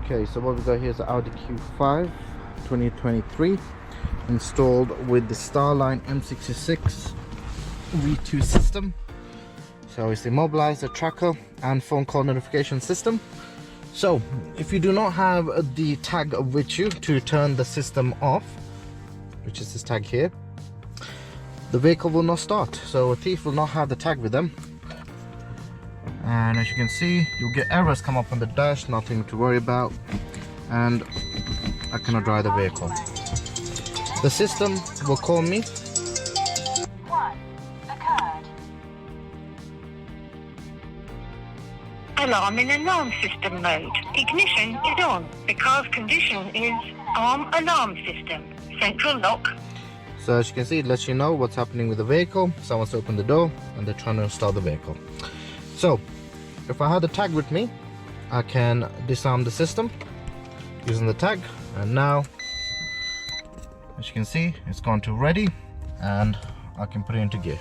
Okay, so what we got here is the Audi Q5 2023 installed with the Starline M66 V2 system. So it's the Immobilizer, tracker and phone call notification system. So if you do not have the tag with you to turn the system off, which is this tag here, the vehicle will not start. So a thief will not have the tag with them. And as you can see, you'll get errors come up on the dash, nothing to worry about, and I cannot drive the vehicle. The system will call me. Alarm in alarm system mode. Ignition is on. The car's condition is arm alarm system. Central lock. So as you can see, it lets you know what's happening with the vehicle. Someone's opened the door and they're trying to start the vehicle. So if I had the tag with me, I can disarm the system using the tag, and now as you can see, it's gone to ready and I can put it into gear.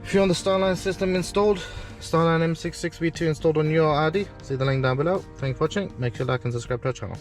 If you want the Starline system installed, Starline M66 V2 installed on your Audi, see the link down below. Thanks for watching. Make sure to like and subscribe to our channel.